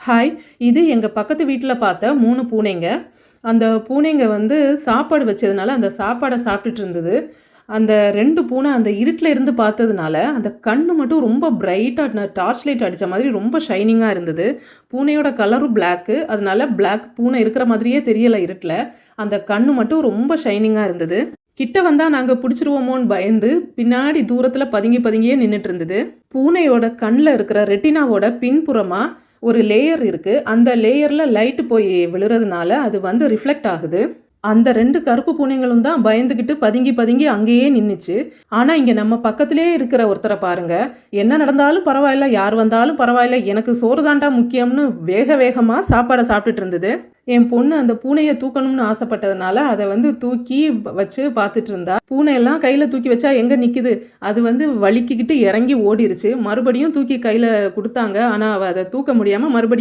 Hi! இது எங்க பக்கத்து வீட்ல பார்த்த 3 பூனைங்க. அந்த பூனைங்க வந்து சாப்பாடு வச்சதுனால, அந்த சாப்பாட சாப்பிட்டுட்டு இருந்தது. அந்த 2 பூனை அந்த இருட்டுல இருந்து பார்த்ததுனால, அந்த கண்ணு மட்டும் ரொம்ப பிரைட்டா டார்ச் லைட் அடிச்ச மாதிரி ரொம்ப ஷைனிங்கா இருந்தது. பூனையோட கலரும் பிளாக்கு. அதனால பிளாக் பூனை இருக்கிற மாதிரியே தெரியல இருட்டுல. அந்த கண்ணு மட்டும் ரொம்ப ஷைனிங்கா இருந்தது. கிட்ட வந்தா நாங்க புடிச்சிருவோமோன்னு பயந்து, பின்னாடி தூரத்துல பதுங்கி பதுங்கியே நின்னுட்டு இருந்தது. பூனையோட கண்ல இருக்கிற ரெட்டினாவோட பின்புறமா ஒரு லேயர் இருக்கு. அந்த லேயர்ல லைட் போய் விழுறதுனால அது வந்து ரிஃப்ளெக்ட் ஆகுது. அந்த 2 கருப்பு பூனைங்களும் தான் பயந்துகிட்டு பதுங்கி பதுங்கி அங்கேயே நின்னுச்சு. ஆனா இங்க நம்ம பக்கத்திலேயே இருக்கிற ஒருத்தர பாருங்க. என்ன நடந்தாலும் பரவாயில்ல, யார் வந்தாலும் பரவாயில்ல, எனக்கு சோறு தான்டா முக்கியம்னு வேக வேகமா சாப்பாட சாப்பிட்டுட்டு இருந்தது. என் பொண்ணு அந்த பூனைய தூக்கணும்னு ஆசைப்பட்டதுனால அத வந்து தூக்கி வச்சு பார்த்துட்டு இருந்தா. பூனையெல்லாம் கையில தூக்கி வச்சா எங்க நிக்குது? அது வந்து வலிக்கிக்கிட்டு இறங்கி ஓடிருச்சு. மறுபடியும் தூக்கி கையில குடுத்தாங்க. ஆனா அவ அத தூக்க முடியாம மறுபடியும்